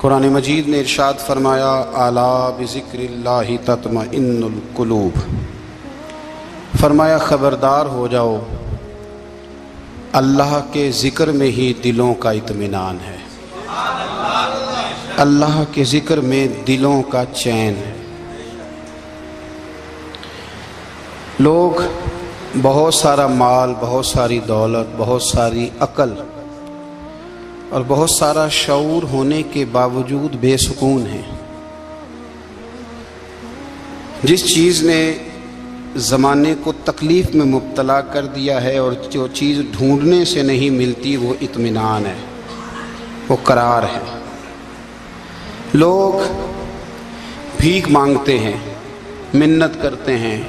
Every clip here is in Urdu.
قرآن مجید نے ارشاد فرمایا الا بذکراللہ تطمئن القلوب، فرمایا خبردار ہو جاؤ، اللہ کے ذکر میں ہی دلوں کا اطمینان ہے، اللہ کے ذکر میں دلوں کا چین ہے۔ لوگ بہت سارا مال، بہت ساری دولت، بہت ساری عقل اور بہت سارا شعور ہونے کے باوجود بے سکون ہیں۔ جس چیز نے زمانے کو تکلیف میں مبتلا کر دیا ہے اور جو چیز ڈھونڈنے سے نہیں ملتی وہ اطمینان ہے، وہ قرار ہے۔ لوگ بھیک مانگتے ہیں، منت کرتے ہیں،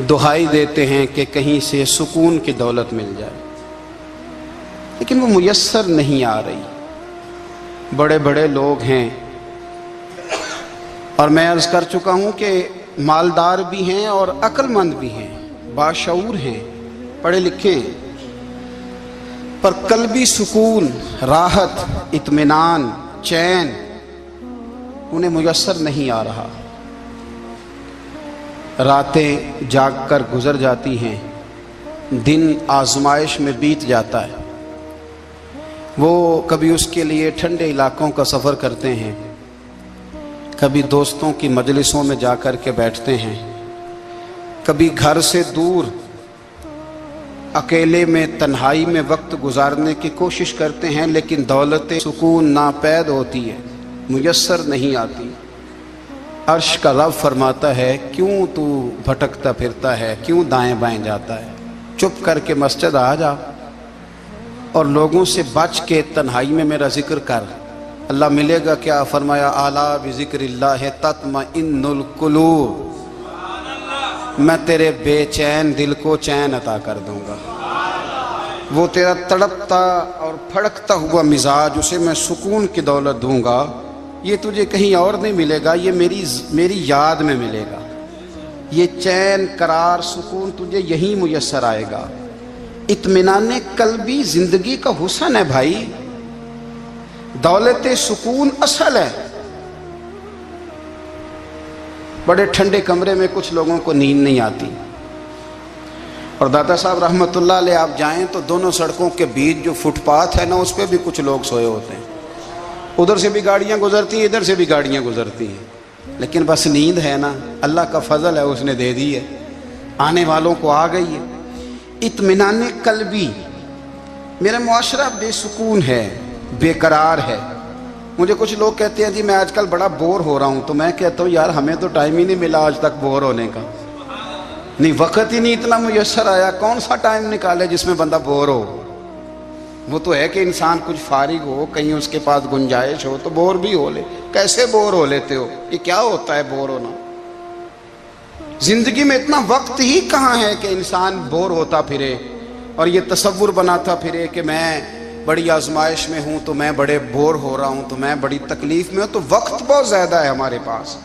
دہائی دیتے ہیں کہ کہیں سے سکون کی دولت مل جائے، لیکن وہ میسر نہیں آ رہی۔ بڑے بڑے لوگ ہیں، اور میں عرض کر چکا ہوں کہ مالدار بھی ہیں اور عقل مند بھی ہیں، باشعور ہیں، پڑھے لکھے ہیں، پر قلبی سکون، راحت، اطمینان، چین انہیں میسر نہیں آ رہا۔ راتیں جاگ کر گزر جاتی ہیں، دن آزمائش میں بیت جاتا ہے۔ وہ کبھی اس کے لیے ٹھنڈے علاقوں کا سفر کرتے ہیں، کبھی دوستوں کی مجلسوں میں جا کر کے بیٹھتے ہیں، کبھی گھر سے دور اکیلے میں تنہائی میں وقت گزارنے کی کوشش کرتے ہیں، لیکن دولت سکون ناپید ہوتی ہے، میسر نہیں آتی۔ عرش کا رب فرماتا ہے کیوں تو بھٹکتا پھرتا ہے، کیوں دائیں بائیں جاتا ہے، چپ کر کے مسجد آ جا اور لوگوں سے بچ کے تنہائی میں میرا ذکر کر۔ اللہ ملے گا کیا؟ فرمایا اعلیٰ بذکر اللہ تطمئن القلوب، میں تیرے بے چین دل کو چین عطا کر دوں گا۔ وہ تیرا تڑپتا اور پھڑکتا ہوا مزاج، اسے میں سکون کی دولت دوں گا۔ یہ تجھے کہیں اور نہیں ملے گا، یہ میری یاد میں ملے گا۔ یہ چین، قرار، سکون تجھے یہیں میسر آئے گا۔ اطمینان قلبی زندگی کا حسن ہے بھائی، دولت سکون اصل ہے۔ بڑے ٹھنڈے کمرے میں کچھ لوگوں کو نیند نہیں آتی، اور دادا صاحب رحمۃ اللہ علیہ آپ جائیں تو دونوں سڑکوں کے بیچ جو فٹ پاتھ ہے نا، اس پہ بھی کچھ لوگ سوئے ہوتے ہیں۔ ادھر سے بھی گاڑیاں گزرتی ہیں، ادھر سے بھی گاڑیاں گزرتی ہیں، لیکن بس نیند ہے نا، اللہ کا فضل ہے، اس نے دے دی ہے، آنے والوں کو آ گئی ہے۔ اطمینان قلبی، میرا معاشرہ بے سکون ہے، بے قرار ہے۔ مجھے کچھ لوگ کہتے ہیں جی میں آج کل بڑا بور ہو رہا ہوں، تو میں کہتا ہوں یار ہمیں تو ٹائم ہی نہیں ملا آج تک بور ہونے کا، نہیں وقت ہی نہیں اتنا میسر آیا، کون سا ٹائم نکالے جس میں بندہ بور ہو؟ وہ تو ہے کہ انسان کچھ فارغ ہو، کہیں اس کے پاس گنجائش ہو تو بور بھی ہو لے۔ کیسے بور ہو لیتے ہو؟ یہ کیا ہوتا ہے بور ہونا؟ زندگی میں اتنا وقت ہی کہاں ہے کہ انسان بور ہوتا پھرے اور یہ تصور بناتا پھرے کہ میں بڑی آزمائش میں ہوں، تو میں بڑے بور ہو رہا ہوں، تو میں بڑی تکلیف میں ہوں۔ تو وقت بہت زیادہ ہے ہمارے پاس،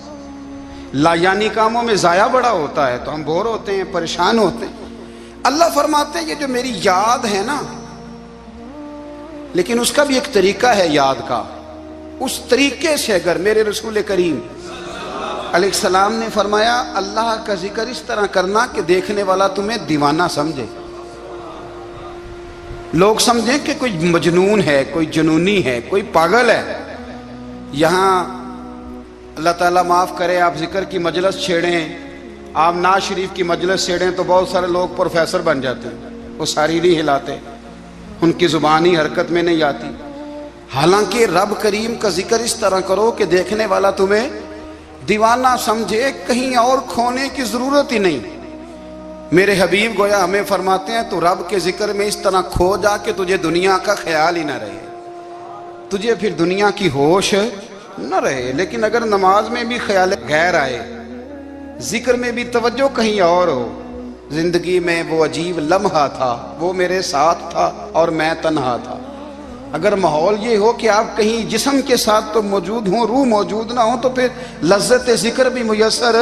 لایانی کاموں میں ضائع بڑا ہوتا ہے، تو ہم بور ہوتے ہیں، پریشان ہوتے ہیں۔ اللہ فرماتے ہیں یہ جو میری یاد ہے نا، لیکن اس کا بھی ایک طریقہ ہے یاد کا، اس طریقے سے اگر میرے رسول کریم علیہ السلام نے فرمایا اللہ کا ذکر اس طرح کرنا کہ دیکھنے والا تمہیں دیوانہ سمجھے، لوگ سمجھیں کہ کوئی مجنون ہے، کوئی جنونی ہے، کوئی پاگل ہے۔ یہاں اللہ تعالیٰ معاف کرے، آپ ذکر کی مجلس چھیڑیں، آپ نعت شریف کی مجلس چھیڑیں تو بہت سارے لوگ پروفیسر بن جاتے ہیں، وہ ساری نہیں ہلاتے، ان کی زبان ہی حرکت میں نہیں آتی۔ حالانکہ رب کریم کا ذکر اس طرح کرو کہ دیکھنے والا تمہیں دیوانہ سمجھے، کہیں اور کھونے کی ضرورت ہی نہیں۔ میرے حبیب گویا ہمیں فرماتے ہیں تو رب کے ذکر میں اس طرح کھو جا کہ تجھے دنیا کا خیال ہی نہ رہے، تجھے پھر دنیا کی ہوش نہ رہے۔ لیکن اگر نماز میں بھی خیال غیر آئے، ذکر میں بھی توجہ کہیں اور ہو، زندگی میں وہ عجیب لمحہ تھا، وہ میرے ساتھ تھا اور میں تنہا تھا۔ اگر ماحول یہ ہو کہ آپ کہیں جسم کے ساتھ تو موجود ہوں، روح موجود نہ ہو، تو پھر لذت ذکر بھی میسر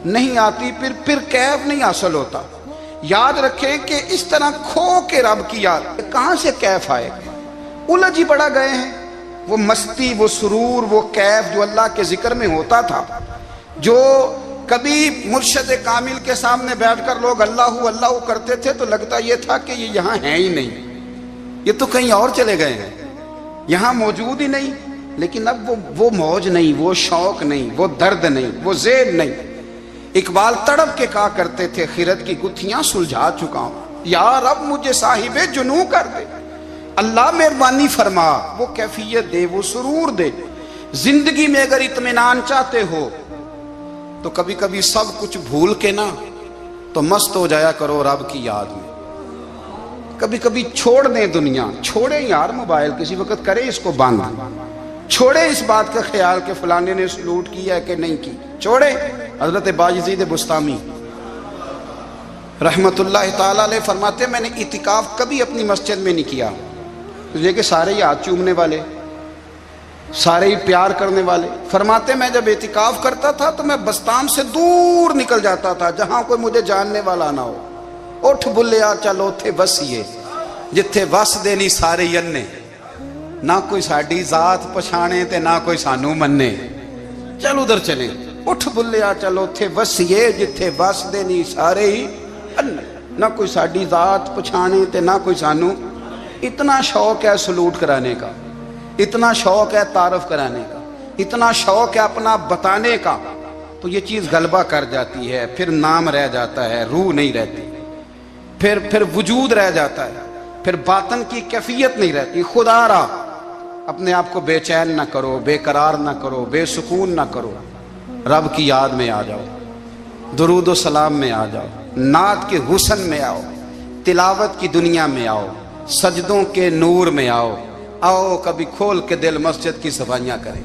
نہیں آتی، پھر کیف نہیں حاصل ہوتا۔ یاد رکھیں کہ اس طرح کھو کے رب کی یاد کہاں سے کیف آئے؟ الجھ ہی بڑا گئے ہیں، وہ مستی، وہ سرور، وہ کیف جو اللہ کے ذکر میں ہوتا تھا، جو کبھی مرشد کامل کے سامنے بیٹھ کر لوگ اللہ اللہ کرتے تھے تو لگتا یہ تھا کہ یہ یہاں ہیں ہی نہیں، یہ تو کہیں اور چلے گئے ہیں، یہاں موجود ہی نہیں۔ لیکن اب وہ موج نہیں، وہ شوق نہیں، وہ درد نہیں، وہ زیر نہیں۔ اقبال تڑپ کے کہا کرتے تھے خیرت کی گتھیاں سلجھا چکا ہوں، یا رب مجھے صاحب جنوں کر دے، اللہ مہربانی فرما، وہ کیفیت دے، وہ سرور دے۔ زندگی میں اگر اطمینان چاہتے ہو تو کبھی کبھی سب کچھ بھول کے نا تو مست ہو جایا کرو رب کی یاد میں۔ کبھی کبھی چھوڑ دیں دنیا، چھوڑیں یار موبائل، کسی وقت کرے اس کو بند، چھوڑے اس بات کا خیال کہ فلانے نے سلوٹ کیا ہے کہ نہیں کی، چھوڑے۔ حضرت باجزید بستامی رحمت اللہ تعالیٰ علیہ فرماتے ہیں میں نے اعتکاف کبھی اپنی مسجد میں نہیں کیا، یہ کہ سارے ہی ہاتھ چومنے والے، سارے ہی پیار کرنے والے۔ فرماتے میں جب اعتکاف کرتا تھا تو میں بستام سے دور نکل جاتا تھا جہاں کوئی مجھے جاننے والا نہ ہو۔ اٹھ بلیا چلو تھے وسیے جتھے وس دینی سارے یننے، نہ کوئی ساڈی ذات پچھانے تے نہ کوئی سانو مننے، چل ادھر چلیں۔ اٹھ بلیا چلو تھے وسیے جتھے وس دینی سارے ہی اننے، نہ کوئی ساڈی ذات پچھانے تے نہ کوئی سانو۔ اتنا شوق ہے سلوٹ کرانے کا، اتنا شوق ہے تعارف کرانے کا، اتنا شوق ہے اپنا بتانے کا، تو یہ چیز غلبہ کر جاتی ہے، پھر نام رہ جاتا ہے، روح نہیں رہتی، پھر وجود رہ جاتا ہے، پھر باطن کی کیفیت نہیں رہتی۔ خدا را اپنے آپ کو بے چین نہ کرو، بے قرار نہ کرو، بے سکون نہ کرو، رب کی یاد میں آ جاؤ، درود و سلام میں آ جاؤ، نعت کے حسن میں آؤ، تلاوت کی دنیا میں آؤ، سجدوں کے نور میں آؤ، آؤ کبھی کھول کے دل مسجد کی صفائیاں کریں،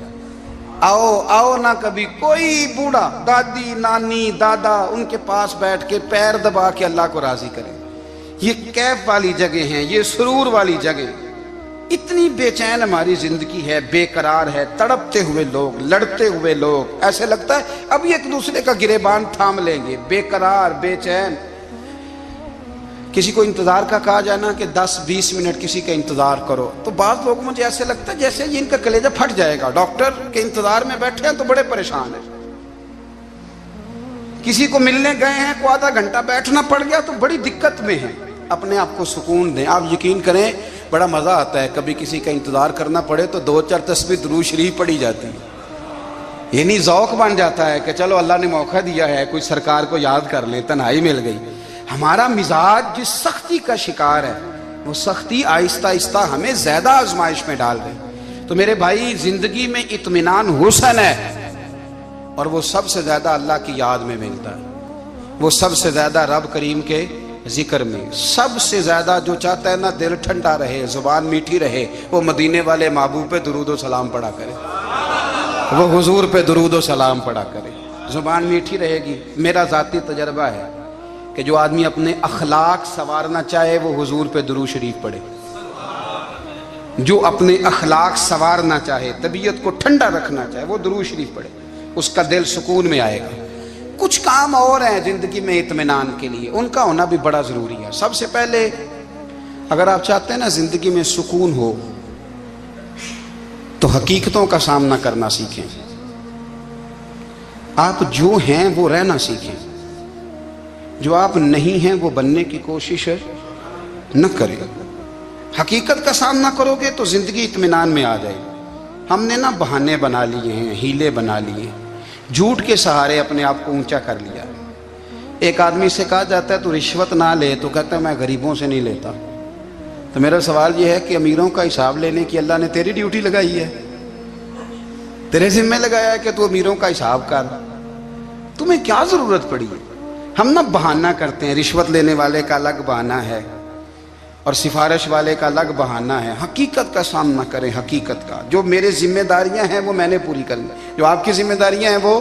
آؤ نہ کبھی کوئی بوڑھا دادی نانی دادا ان کے پاس بیٹھ کے پیر دبا کے اللہ کو راضی کریں۔ یہ کیف والی جگہ ہیں، یہ سرور والی جگہ۔ اتنی بے چین ہماری زندگی ہے، بے قرار ہے، تڑپتے ہوئے لوگ، لڑتے ہوئے لوگ، ایسے لگتا ہے اب یہ ایک دوسرے کا گریبان تھام لیں گے، بے قرار بے چین۔ کسی کو انتظار کا کہا جائے نا کہ 10-20 منٹ کسی کا انتظار کرو تو بعض لوگ مجھے ایسے لگتا ہے جیسے یہ ان کا کلیجہ پھٹ جائے گا، ڈاکٹر کے انتظار میں بیٹھے ہیں تو بڑے پریشان ہیں۔ کسی کو ملنے گئے ہیں کو آدھا گھنٹہ بیٹھنا پڑ گیا تو بڑی دقت میں ہیں۔ اپنے آپ کو سکون دیں۔ آپ یقین کریں بڑا مزہ آتا ہے کبھی کسی کا انتظار کرنا پڑے تو 2-4 تسبیح درود شریف پڑھی جاتی ہے، یعنی ذوق بن جاتا ہے کہ چلو اللہ نے موقع دیا ہے کوئی سرکار کو یاد کر لیں، تنہائی مل گئی۔ ہمارا مزاج جس سختی کا شکار ہے وہ سختی آہستہ آہستہ ہمیں زیادہ آزمائش میں ڈال رہی۔ تو میرے بھائی زندگی میں اطمینان حسن ہے، اور وہ سب سے زیادہ اللہ کی یاد میں ملتا ہے، وہ سب سے زیادہ رب کریم کے ذکر میں، سب سے زیادہ جو چاہتا ہے نا دل ٹھنڈا رہے، زبان میٹھی رہے، وہ مدینے والے محبوب پہ درود و سلام پڑھا کرے، وہ حضور پہ درود و سلام پڑھا کرے، زبان میٹھی رہے گی۔ میرا ذاتی تجربہ ہے کہ جو آدمی اپنے اخلاق سنوارنا چاہے وہ حضور پہ درود شریف پڑھے، جو اپنے اخلاق سنوارنا چاہے، طبیعت کو ٹھنڈا رکھنا چاہے وہ درود شریف پڑھے، اس کا دل سکون میں آئے گا۔ کچھ کام اور ہیں زندگی میں اطمینان کے لیے، ان کا ہونا بھی بڑا ضروری ہے۔ سب سے پہلے اگر آپ چاہتے ہیں نا زندگی میں سکون ہو تو حقیقتوں کا سامنا کرنا سیکھیں، آپ جو ہیں وہ رہنا سیکھیں، جو آپ نہیں ہیں وہ بننے کی کوشش نہ کریں۔ حقیقت کا سامنا کرو گے تو زندگی اطمینان میں آ جائے گی۔ ہم نے نا بہانے بنا لیے ہیں، ہیلے بنا لیے ہیں، جھوٹ کے سہارے اپنے آپ کو اونچا کر لیا۔ ایک آدمی سے کہا جاتا ہے تو رشوت نہ لے، تو کہتا ہے میں غریبوں سے نہیں لیتا۔ تو میرا سوال یہ ہے کہ امیروں کا حساب لینے کی اللہ نے تیری ڈیوٹی لگائی ہے، تیرے ذمہ لگایا ہے کہ تو امیروں کا حساب کر، تمہیں کیا ضرورت پڑی ہے؟ ہم نا بہانہ کرتے ہیں، رشوت لینے والے کا الگ بہانہ ہے اور سفارش والے کا الگ بہانہ ہے۔ حقیقت کا سامنا کریں، حقیقت کا، جو میرے ذمہ داریاں ہیں وہ میں نے پوری کرنی، جو آپ کی ذمہ داریاں ہیں وہ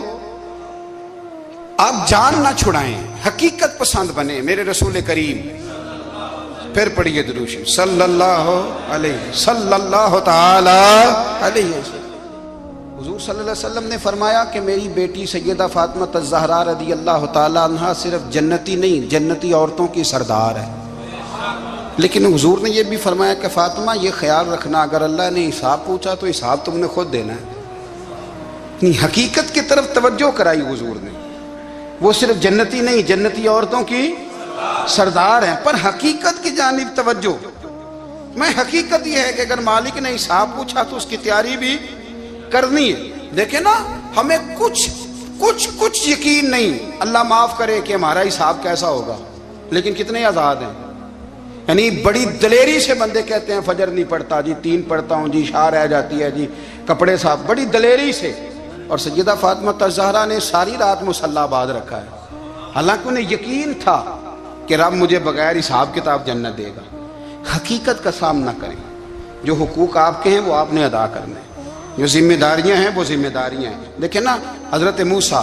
آپ جان نہ چھڑائیں، حقیقت پسند بنیں۔ میرے رسول کریم، پھر پڑھیے درود شریف صلی اللہ تعالی علیہ وسلم۔ حضور صلی اللہ علیہ وسلم نے فرمایا کہ میری بیٹی سیدہ فاطمہ الزہرا رضی اللہ تعالی عنہا صرف جنتی نہیں، جنتی عورتوں کی سردار ہے۔ لیکن حضور نے یہ بھی فرمایا کہ فاطمہ یہ خیال رکھنا اگر اللہ نے حساب پوچھا تو حساب تم نے خود دینا ہے. نہیں، حقیقت کی طرف توجہ کرائی حضور نے. وہ صرف جنتی نہیں، جنتی عورتوں کی سردار ہیں، پر حقیقت کی جانب توجہ. میں حقیقت یہ ہے کہ اگر مالک نے حساب پوچھا تو اس کی تیاری بھی کرنی ہے. دیکھیں نا، ہمیں کچھ یقین نہیں، اللہ معاف کرے کہ ہمارا حساب کیسا ہوگا، لیکن کتنے آزاد ہیں. یعنی بڑی دلیری سے بندے کہتے ہیں فجر نہیں پڑھتا جی، 3 پڑھتا ہوں جی، شاہ رہ جاتی ہے جی، کپڑے صاف، بڑی دلیری سے. اور سیدہ فاطمہ الزہرا نے ساری رات مصلی باز رکھا ہے، حالانکہ انہیں یقین تھا کہ رب مجھے بغیر حساب کتاب جنت دے گا. حقیقت کا سامنا کریں. جو حقوق آپ کے ہیں وہ آپ نے ادا کرنے ہیں، جو ذمہ داریاں ہیں وہ ذمہ داریاں ہیں. دیکھیں نا، حضرت موسیٰ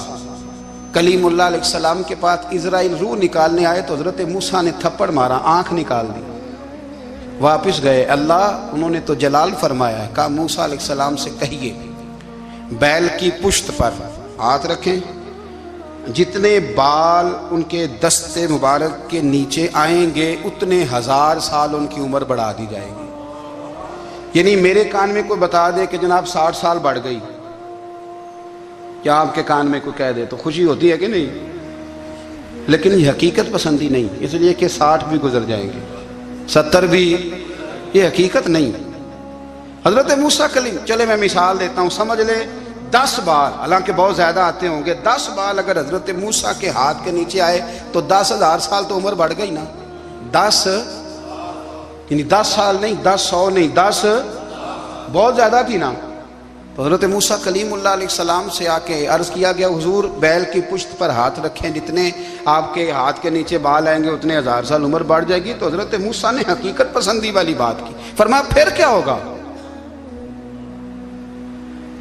کلیم اللہ علیہ السلام کے پاس اسرائیل روح نکالنے آئے تو حضرت موسیٰ نے تھپڑ مارا، آنکھ نکال دی. واپس گئے، اللہ انہوں نے تو جلال فرمایا ہے، کہا موسیٰ علیہ السلام سے کہیے بیل کی پشت پر ہاتھ رکھیں، جتنے بال ان کے دستے مبارک کے نیچے آئیں گے اتنے 1000 سال ان کی عمر بڑھا دی جائے گی. یعنی میرے کان میں کوئی بتا دے کہ جناب 60 سال بڑھ گئی، کیا آپ کے کان میں کوئی کہہ دے تو خوشی ہوتی ہے کہ نہیں؟ لیکن یہ حقیقت پسندی نہیں، اس لیے کہ 60 بھی گزر جائیں گے، 70 بھی، یہ حقیقت نہیں. حضرت موسیٰ کلیم، چلے میں مثال دیتا ہوں، سمجھ لے 10 بال، حالانکہ بہت زیادہ آتے ہوں گے، 10 بال اگر حضرت موسیٰ کے ہاتھ کے نیچے آئے تو 10,000 سال تو عمر بڑھ گئی نا. 10 یعنی 10 سال نہیں، 10 نہیں، 10 بہت زیادہ تھی نا. تو حضرت موسیٰ کلیم اللہ علیہ السلام سے آ کے عرض کیا گیا، حضور بیل کی پشت پر ہاتھ رکھیں، جتنے آپ کے ہاتھ کے نیچے بال آئیں گے اتنے 1000 سال عمر بڑھ جائے گی. تو حضرت موسیٰ نے حقیقت پسندی والی بات کی. فرمایا پھر کیا ہوگا؟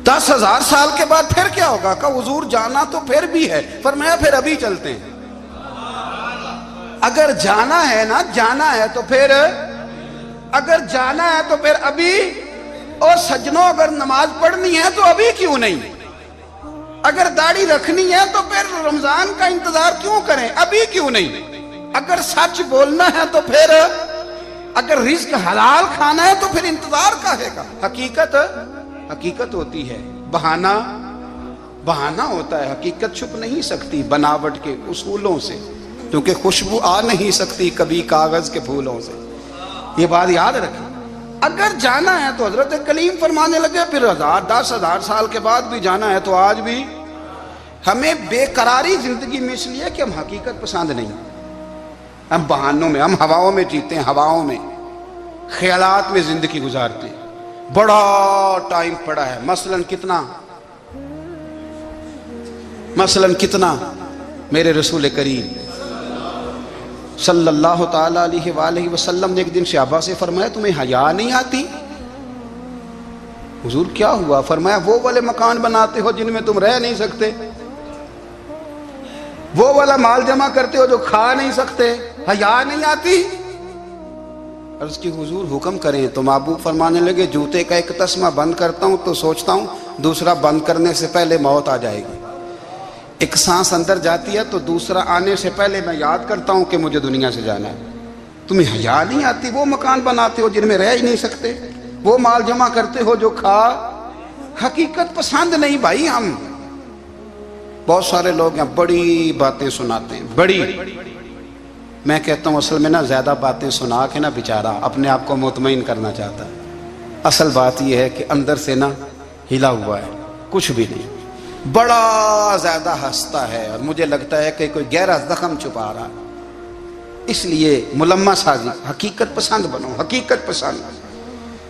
10,000 سال کے بعد پھر کیا ہوگا؟ کہا حضور جانا تو پھر بھی ہے. فرمایا پھر ابھی چلتے ہیں. اگر جانا ہے نا، جانا ہے تو پھر، اگر جانا ہے تو پھر ابھی. اور سجنوں، اگر نماز پڑھنی ہے تو ابھی کیوں نہیں؟ اگر داڑھی رکھنی ہے تو پھر رمضان کا انتظار کیوں کریں؟ ابھی کیوں نہیں؟ اگر سچ بولنا ہے تو پھر، اگر رزق حلال کھانا ہے تو پھر انتظار کا ہے. حقیقت ہوتی ہے، بہانہ ہوتا ہے. حقیقت چھپ نہیں سکتی بناوٹ کے اصولوں سے، کیونکہ خوشبو آ نہیں سکتی کبھی کاغذ کے پھولوں سے. یہ بات یاد رکھیں. اگر جانا ہے تو حضرت کلیم فرمانے لگے پھر 10,000 سال کے بعد بھی جانا ہے تو آج بھی. ہمیں بے قراری زندگی میں اس لیے کہ ہم حقیقت پسند نہیں، ہم بہانوں میں، ہم ہواؤں میں جیتے ہیں، ہواؤں میں، خیالات میں زندگی گزارتے ہیں. بڑا ٹائم پڑا ہے. مثلاً کتنا میرے رسول کریم صلی اللہ تعالیٰ علیہ وآلہ وسلم نے ایک دن صحابہ سے فرمایا تمہیں حیا نہیں آتی؟ حضور کیا ہوا؟ فرمایا وہ والے مکان بناتے ہو جن میں تم رہ نہیں سکتے، وہ والا مال جمع کرتے ہو جو کھا نہیں سکتے، حیا نہیں آتی؟ عرض کی حضور حکم کریں. تو محبوب فرمانے لگے جوتے کا ایک تسمہ بند کرتا ہوں تو سوچتا ہوں دوسرا بند کرنے سے پہلے موت آ جائے گی. ایک سانس اندر جاتی ہے تو دوسرا آنے سے پہلے میں یاد کرتا ہوں کہ مجھے دنیا سے جانا ہے. تمہیں حیا نہیں آتی؟ وہ مکان بناتے ہو جن میں رہ ہی نہیں سکتے، وہ مال جمع کرتے ہو جو کھا. حقیقت پسند نہیں بھائی. ہم بہت سارے لوگ ہیں بڑی باتیں سناتے ہیں، بڑی. میں کہتا ہوں اصل میں نا زیادہ باتیں سنا کے نا بیچارہ اپنے آپ کو مطمئن کرنا چاہتا ہے. اصل بات یہ ہے کہ اندر سے نا ہلا ہوا ہے، کچھ بھی نہیں. بڑا زیادہ ہنستا ہے اور مجھے لگتا ہے کہ کوئی گہرا زخم چھپا رہا ہے. اس لیے ملمہ سازی. حقیقت پسند بنو، حقیقت پسند.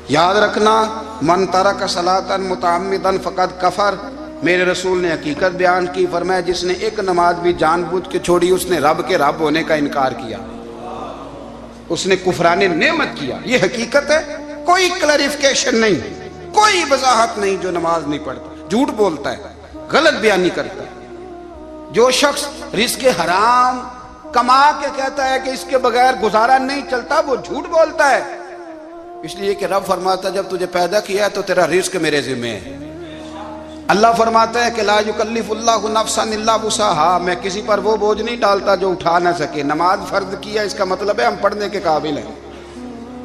یاد رکھنا، من ترک صلاۃ متعمدا فقد کفر. میرے رسول نے حقیقت بیان کی. فرمایا جس نے ایک نماز بھی جان بوجھ کے چھوڑی اس نے رب کے رب ہونے کا انکار کیا، اس نے کفران نعمت کیا. یہ حقیقت ہے. کوئی کلیریفیکیشن نہیں، کوئی وضاحت نہیں. جو نماز نہیں پڑھتا، جھوٹ بولتا ہے، غلط بیانی کرتا ہے. جو شخص رزق حرام کما کے کہتا ہے کہ اس کے بغیر گزارا نہیں چلتا، وہ جھوٹ بولتا ہے. اس لیے کہ رب فرماتا ہے جب تجھے پیدا کیا ہے تو تیرا رزق میرے ذمہ ہے. اللہ فرماتا ہے کہ لا یکلف اللہ نفسا الا وسعها، میں کسی پر وہ بوجھ نہیں ڈالتا جو اٹھا نہ سکے. نماز فرض کیا، اس کا مطلب ہے ہم پڑھنے کے قابل ہیں.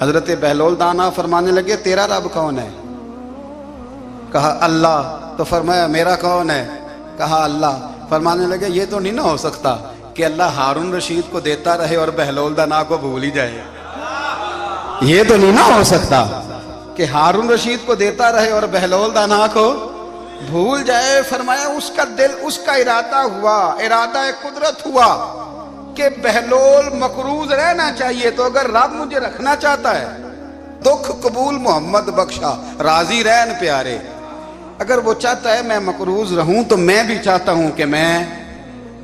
حضرت بہلول دانا فرمانے لگے تیرا رب کون ہے؟ کہا اللہ. تو فرمایا میرا کون ہے؟ کہا اللہ. فرمانے لگے یہ تو نہیں نہ ہو سکتا کہ اللہ ہارون رشید کو دیتا رہے اور بہلول دانا کو بھول ہی جائے. یہ تو نہیں نہ ہو سکتا کہ ہارون رشید کو دیتا رہے اور بہلول دانا کو بھول جائے. فرمایا اس کا دل، اس کا ارادہ ہوا، ارادہ قدرت ہوا کہ بہلول مقروض رہنا چاہیے. تو اگر رب مجھے رکھنا چاہتا ہے، دکھ قبول محمد بخشا راضی رہن پیارے، اگر وہ چاہتا ہے میں مقروض رہوں تو میں بھی چاہتا ہوں کہ میں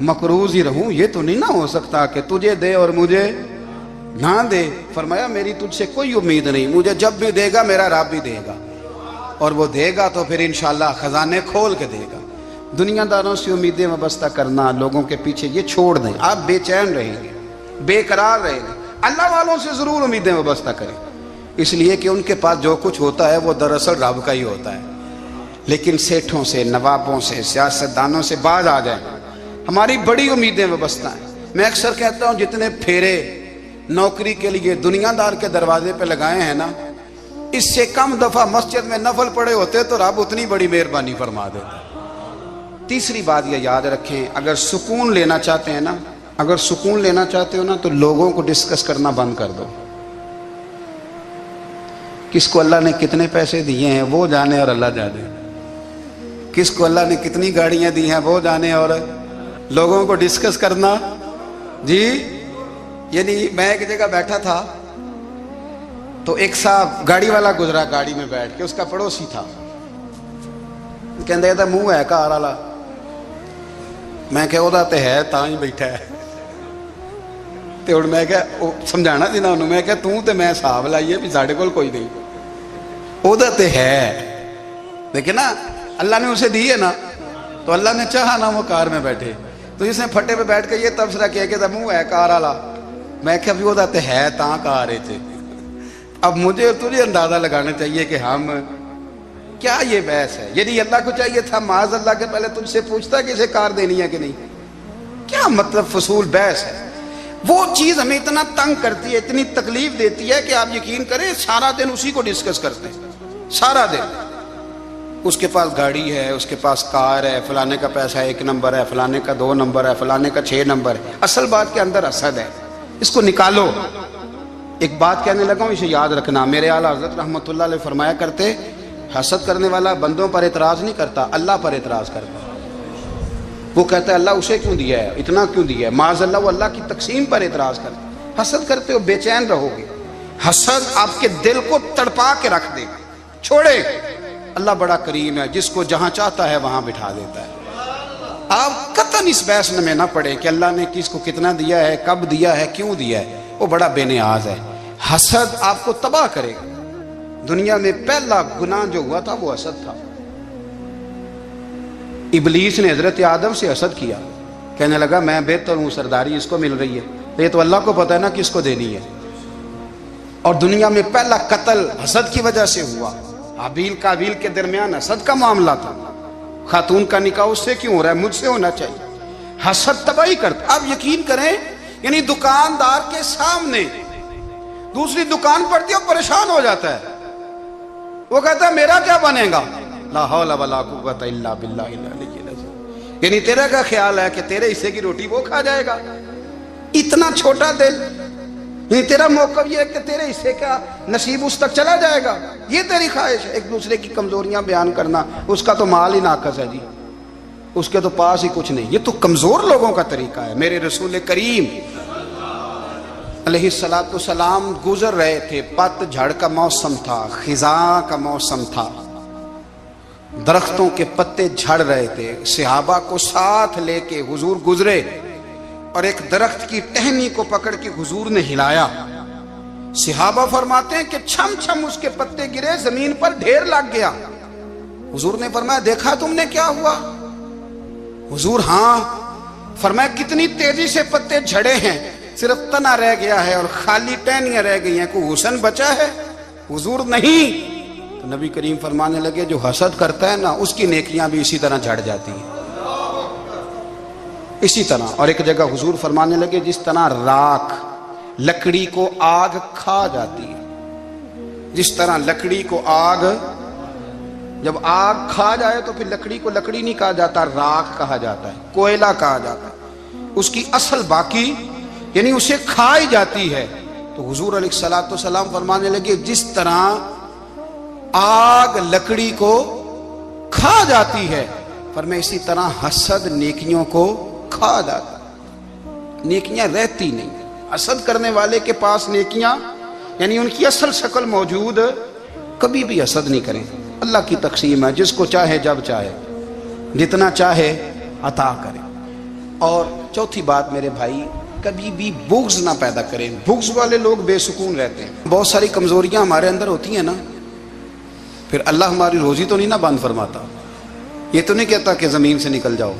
مقروض ہی رہوں. یہ تو نہیں نہ ہو سکتا کہ تجھے دے اور مجھے نہ دے. فرمایا میری تجھ سے کوئی امید نہیں، مجھے جب بھی دے گا میرا رب بھی دے گا، اور وہ دے گا تو پھر انشاءاللہ خزانے کھول کے دے گا. دنیا داروں سے امیدیں وابستہ کرنا، لوگوں کے پیچھے، یہ چھوڑ دیں. آپ بے چین رہیں گے، بے قرار رہیں گے. اللہ والوں سے ضرور امیدیں وابستہ کریں، اس لیے کہ ان کے پاس جو کچھ ہوتا ہے وہ دراصل رب کا ہی ہوتا ہے. لیکن سیٹھوں سے، نوابوں سے، سیاستدانوں سے باز آ جائیں. ہماری بڑی امیدیں وابستہ ہیں. میں اکثر کہتا ہوں جتنے پھیرے نوکری کے لیے دنیا دار کے دروازے پہ لگائے ہیں نا، اس سے کم دفعہ مسجد میں نفل پڑے ہوتے تو رب اتنی بڑی مہربانی فرما دیتا. تیسری بات یہ یاد رکھیں، اگر سکون لینا چاہتے ہیں نا، اگر سکون لینا چاہتے ہو نا تو لوگوں کو ڈسکس کرنا بند کر دو. کس کو اللہ نے کتنے پیسے دیے ہیں وہ جانے اور اللہ جانے، کس کو اللہ نے کتنی گاڑیاں دی ہیں وہ جانے، اور لوگوں کو ڈسکس کرنا. جی یعنی میں ایک جگہ بیٹھا تھا تو ایک صاحب گاڑی والا گزرا، گاڑی میں بیٹھ کے، اس کا پڑوسی تھا، کہندے تھا منہ ہے کار والا. میں کہ وہ تے ہے تاں ہی بیٹھا ہے. تے ہن میں کہ سمجھانا سی نا انہوں، میں کہ توں تے میں حساب لائیے بھی ساڈے کول کوئی نہیں، وہ تے ہے. لیکن نا اللہ نے اسے دی ہے نا، تو اللہ نے چاہا نا وہ کار میں بیٹھے. تو اس نے پھٹے پہ بیٹھ کے یہ تبصرہ کیا کہ منہ ہے کار والا. میں کہ ابھی وہ تے ہے تاں کار ہے تھے. اب مجھے اور تجھے اندازہ لگانا چاہیے کہ ہم کیا یہ بحث ہے. یعنی اللہ کو چاہیے تھا معاذ اللہ کے پہلے تجھ سے پوچھتا کہ اسے کار دینی ہے کہ نہیں. کیا مطلب فضول بحث ہے. وہ چیز ہمیں اتنا تنگ کرتی ہے، اتنی تکلیف دیتی ہے کہ آپ یقین کریں سارا دن اسی کو ڈسکس کرتے ہیں. سارا دن اس کے پاس گاڑی ہے، اس کے پاس کار ہے، فلانے کا پیسہ 1 نمبر ہے، فلانے کا 2 نمبر ہے، فلانے کا 6 نمبر ہے. اصل بات کے اندر حسد ہے، اس کو نکالو. ایک بات کہنے لگا ہوں، اسے یاد رکھنا. میرے اعلیٰ حضرت رحمۃ اللہ علیہ فرمایا کرتے، حسد کرنے والا بندوں پر اعتراض نہیں کرتا، اللہ پر اعتراض کرتا. وہ کہتا ہے اللہ اسے کیوں دیا ہے، اتنا کیوں دیا ہے، معاذ اللہ وہ اللہ کی تقسیم پر اعتراض کرتا. حسد کرتے ہو بے چین رہو گے. حسد آپ کے دل کو تڑپا کے رکھ دے گا. چھوڑے، اللہ بڑا کریم ہے، جس کو جہاں چاہتا ہے وہاں بٹھا دیتا ہے. آپ قطعاً اس بحث میں نہ پڑے کہ اللہ نے کس کو کتنا دیا ہے، کب دیا ہے، کیوں دیا ہے. وہ بڑا بے نیاز ہے. حسد آپ کو تباہ کرے گا. دنیا میں پہلا گناہ جو ہوا تھا وہ حسد تھا. ابلیس نے حضرت آدم سے حسد کیا، کہنے لگا میں بہتر ہوں، سرداری اس کو مل رہی ہے، یہ تو اللہ کو پتہ ہے نا کس کو دینی ہے. اور دنیا میں پہلا قتل حسد کی وجہ سے ہوا. حابیل قابیل کے درمیان حسد کا معاملہ تھا. خاتون کا نکاح اس سے کیوں ہو رہا ہے، مجھ سے ہونا چاہیے. حسد تباہی کرتا. آپ یقین کریں، یعنی دکاندار کے سامنے دوسری دکان پڑتی ہے اور پریشان ہو جاتا ہے. وہ کہتا ہے میرا کیا بنے گا، لا حول ولا قوت الا باللہ العلی العظیم. یعنی تیرا کا خیال ہے کہ تیرے حصے کی روٹی وہ کھا جائے گا. اتنا چھوٹا دل. یعنی تیرا موقف یہ ہے کہ تیرے حصے کا نصیب اس تک چلا جائے گا، یہ تیری خواہش ہے. ایک دوسرے کی کمزوریاں بیان کرنا، اس کا تو مال ہی ناقص ہے جی، اس کے تو پاس ہی کچھ نہیں. یہ تو کمزور لوگوں کا طریقہ ہے. میرے رسول کریم علیہ السلام گزر رہے تھے، پت جھڑ کا موسم تھا، خزاں کا موسم تھا، درختوں کے پتے جھڑ رہے تھے. صحابہ کو ساتھ لے کے حضور گزرے اور ایک درخت کی ٹہنی کو پکڑ کے حضور نے ہلایا. صحابہ فرماتے ہیں کہ چھم چھم اس کے پتے گرے، زمین پر ڈھیر لگ گیا. حضور نے فرمایا دیکھا تم نے کیا ہوا؟ حضور ہاں. فرمایا کتنی تیزی سے پتے جھڑے ہیں، صرف تنا رہ گیا ہے اور خالی ٹہنیاں رہ گئی ہیں، کوئی حسن بچا ہے؟ حضور نہیں. تو نبی کریم فرمانے لگے جو حسد کرتا ہے نا اس کی نیکیاں بھی اسی طرح جھڑ جاتی ہیں. اسی طرح اور ایک جگہ حضور فرمانے لگے جس طرح راکھ لکڑی کو آگ کھا جاتی ہے، جس طرح لکڑی کو آگ، جب آگ کھا جائے تو پھر لکڑی کو لکڑی نہیں کہا جاتا، راکھ کہا جاتا ہے، کوئلہ کہا جاتا ہے، اس کی اصل باقی یعنی اسے کھائی جاتی ہے۔ تو حضور علیہ الصلوۃ والسلام فرمانے لگے جس طرح آگ لکڑی کو کھا جاتی ہے، فرمایا اسی طرح حسد نیکیوں کو کھا جاتا ہے، نیکیاں رہتی نہیں۔ حسد کرنے والے کے پاس نیکیاں یعنی ان کی اصل شکل موجود، کبھی بھی حسد نہیں کریں۔ اللہ کی تقسیم ہے، جس کو چاہے جب چاہے جتنا چاہے عطا کرے۔ اور چوتھی بات میرے بھائی، کبھی بھی بغض نہ پیدا کریں۔ بغض والے لوگ بے سکون رہتے ہیں۔ بہت ساری کمزوریاں ہمارے اندر ہوتی ہیں نا، پھر اللہ ہماری روزی تو نہیں نہ بند فرماتا، یہ تو نہیں کہتا کہ زمین سے نکل جاؤ،